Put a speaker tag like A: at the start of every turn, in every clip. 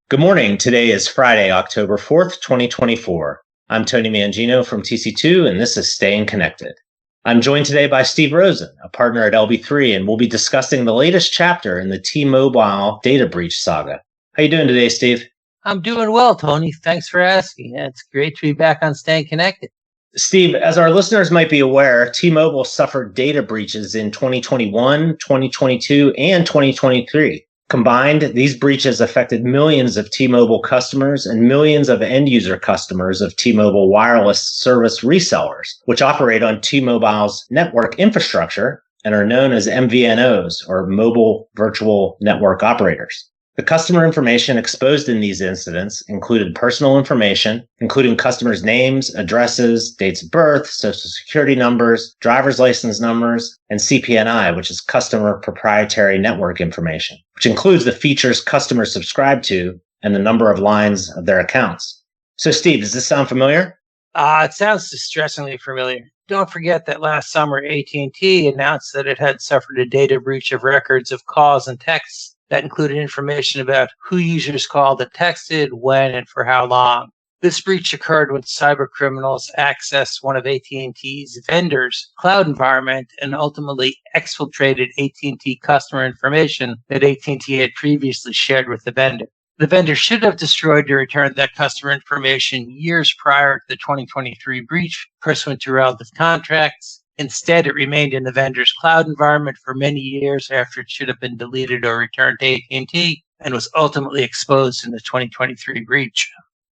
A: Good morning. Today is Friday, October 4th, 2024. I'm Tony Mangino from TC2, and this is Staying Connected. I'm joined today by Steve Rosen, a partner at LB3, and we'll be discussing the latest chapter in the T-Mobile data breach saga. How you doing today, Steve?
B: I'm doing well, Tony. Thanks for asking. It's great to be back on Staying Connected.
A: Steve, as our listeners might be aware, T-Mobile suffered data breaches in 2021, 2022, and 2023. Combined, these breaches affected millions of T-Mobile customers and millions of end-user customers of T-Mobile wireless service resellers, which operate on T-Mobile's network infrastructure and are known as MVNOs, or Mobile Virtual Network Operators. The customer information exposed in these incidents included personal information, including customers' names, addresses, dates of birth, social security numbers, driver's license numbers, and CPNI, which is customer proprietary network information, which includes the features customers subscribe to and the number of lines of their accounts. So, Steve, does this sound familiar?
B: It sounds distressingly familiar. Don't forget that last summer, AT&T announced that it had suffered a data breach of records of calls and texts that included information about who users called and texted, when, and for how long. This breach occurred when cyber criminals accessed one of AT&T's vendors' cloud environment and ultimately exfiltrated AT&T customer information that AT&T had previously shared with the vendor. The vendor should have destroyed or returned that customer information years prior to the 2023 breach, pursuant to relative contracts. Instead, it remained in the vendor's cloud environment for many years after it should have been deleted or returned to AT&T and was ultimately exposed in the 2023 breach.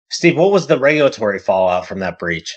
A: Steve, what was the regulatory fallout from that breach?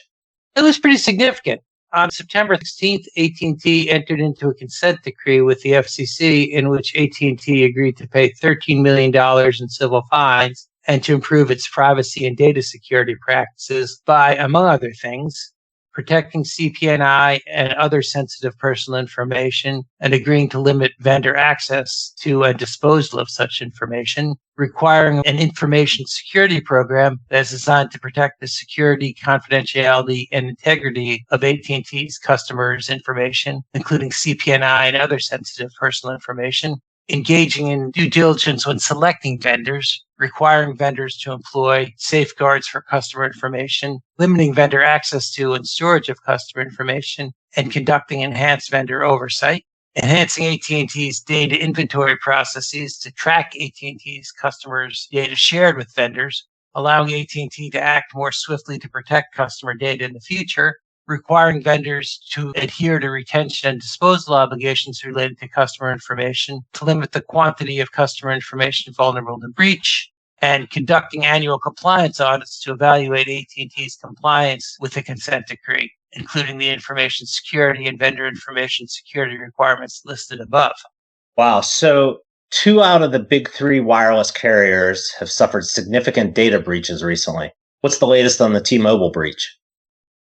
B: It was pretty significant. On September 16th, AT&T entered into a consent decree with the FCC in which AT&T agreed to pay $13 million in civil fines and to improve its privacy and data security practices by, among other things, protecting CPNI and other sensitive personal information, and agreeing to limit vendor access to and disposal of such information, requiring an information security program that is designed to protect the security, confidentiality, and integrity of AT&T's customers' information, including CPNI and other sensitive personal information, engaging in due diligence when selecting vendors, requiring vendors to employ safeguards for customer information, limiting vendor access to and storage of customer information, and conducting enhanced vendor oversight, enhancing AT&T's data inventory processes to track AT&T's customers' data shared with vendors, allowing AT&T to act more swiftly to protect customer data in the future, requiring vendors to adhere to retention and disposal obligations related to customer information, to limit the quantity of customer information vulnerable to breach, and conducting annual compliance audits to evaluate AT&T's compliance with the consent decree, including the information security and vendor information security requirements listed above.
A: Wow. So 2 out of the big 3 wireless carriers have suffered significant data breaches recently. What's the latest on the T-Mobile breach?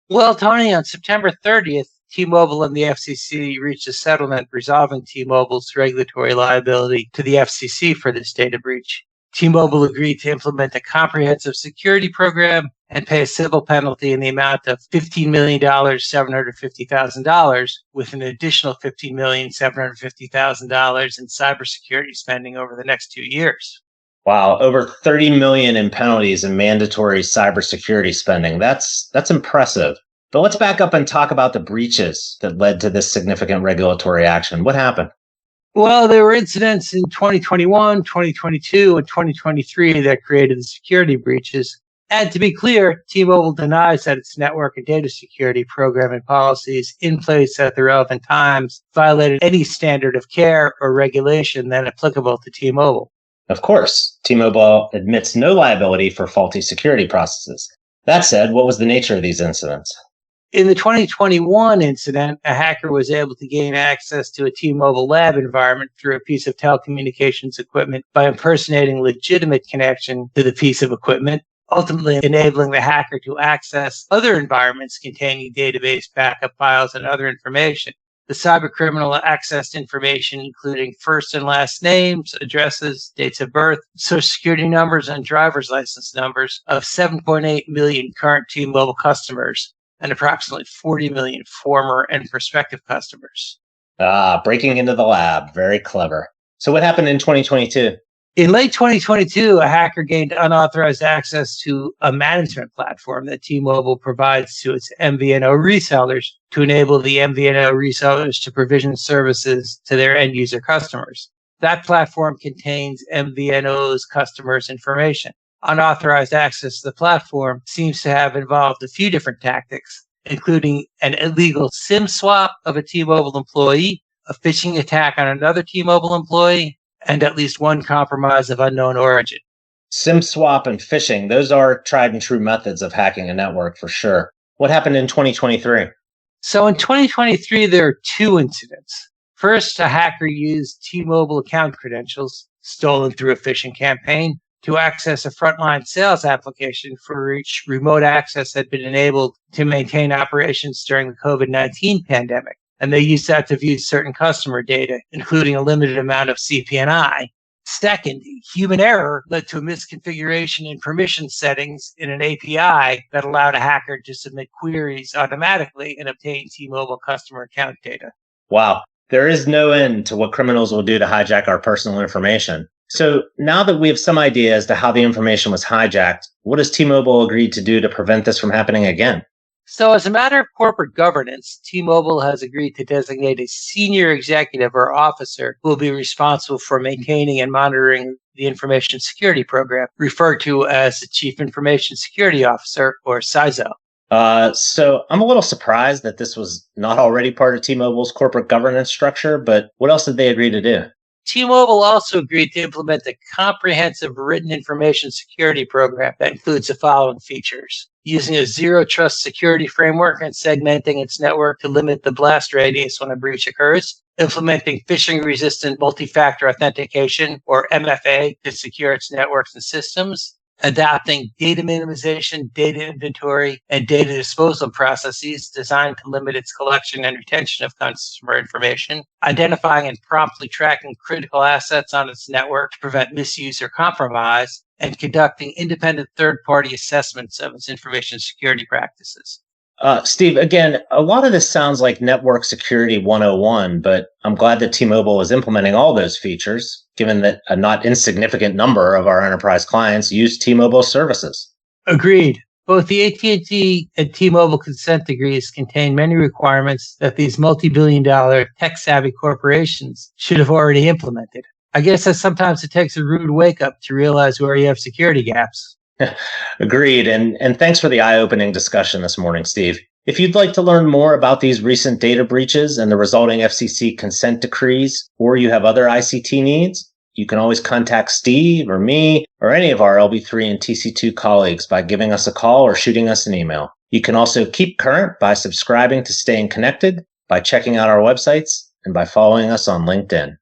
B: Well, Tony, on September 30th, T-Mobile and the FCC reached a settlement resolving T-Mobile's regulatory liability to the FCC for this data breach. T-Mobile agreed to implement a comprehensive security program and pay a civil penalty in the amount of $15,750,000 with an additional $15,750,000 in cybersecurity spending over the next 2 years.
A: Wow, over $30 million in penalties and mandatory cybersecurity spending. That's impressive. But let's back up and talk about the breaches that led to this significant regulatory action. What happened?
B: Well, there were incidents in 2021, 2022, and 2023 that created the security breaches. And to be clear, T-Mobile denies that its network and data security program and policies in place at the relevant times violated any standard of care or regulation then applicable to T-Mobile.
A: Of course, T-Mobile admits no liability for faulty security processes. That said, what was the nature of these incidents?
B: In the 2021 incident, a hacker was able to gain access to a T-Mobile lab environment through a piece of telecommunications equipment by impersonating legitimate connection to the piece of equipment, ultimately enabling the hacker to access other environments containing database backup files and other information. The cybercriminal accessed information including first and last names, addresses, dates of birth, social security numbers, and driver's license numbers of 7.8 million current T-Mobile customers and approximately 40 million former and prospective customers.
A: Breaking into the lab. Very clever. So what happened in 2022?
B: In late 2022, a hacker gained unauthorized access to a management platform that T-Mobile provides to its MVNO resellers to enable the MVNO resellers to provision services to their end user customers. That platform contains MVNO's customers' information. Unauthorized access to the platform seems to have involved a few different tactics, including an illegal SIM swap of a T-Mobile employee, a phishing attack on another T-Mobile employee, and at least one compromise of unknown origin.
A: SIM swap and phishing, those are tried and true methods of hacking a network for sure. What happened in 2023?
B: So in 2023, there are two incidents. First, a hacker used T-Mobile account credentials, stolen through a phishing campaign, to access a frontline sales application for which remote access had been enabled to maintain operations during the COVID-19 pandemic. And they used that to view certain customer data, including a limited amount of CP&I. Second, human error led to a misconfiguration in permission settings in an API that allowed a hacker to submit queries automatically and obtain T-Mobile customer account data.
A: Wow, there is no end to what criminals will do to hijack our personal information. So now that we have some idea as to how the information was hijacked, what has T-Mobile agreed to do to prevent this from happening again?
B: So as a matter of corporate governance, T-Mobile has agreed to designate a senior executive or officer who will be responsible for maintaining and monitoring the information security program, referred to as the Chief Information Security Officer, or CISO.
A: So I'm a little surprised that this was not already part of T-Mobile's corporate governance structure, but what else did they agree to do?
B: T-Mobile also agreed to implement a comprehensive written information security program that includes the following features: using a zero trust security framework and segmenting its network to limit the blast radius when a breach occurs, implementing phishing resistant multi-factor authentication, or MFA, to secure its networks and systems, adopting data minimization, data inventory, and data disposal processes designed to limit its collection and retention of customer information, identifying and promptly tracking critical assets on its network to prevent misuse or compromise, and conducting independent third-party assessments of its information security practices.
A: Steve, again, a lot of this sounds like Network Security 101, but I'm glad that T-Mobile is implementing all those features, given that a not insignificant number of our enterprise clients use T-Mobile services.
B: Agreed. Both the AT&T and T-Mobile consent decrees contain many requirements that these multi-billion-dollar tech-savvy corporations should have already implemented. I guess that sometimes it takes a rude wake-up to realize where you have security gaps.
A: Agreed. And thanks for the eye-opening discussion this morning, Steve. If you'd like to learn more about these recent data breaches and the resulting FCC consent decrees, or you have other ICT needs, you can always contact Steve or me or any of our LB3 and TC2 colleagues by giving us a call or shooting us an email. You can also keep current by subscribing to Staying Connected, by checking out our websites, and by following us on LinkedIn.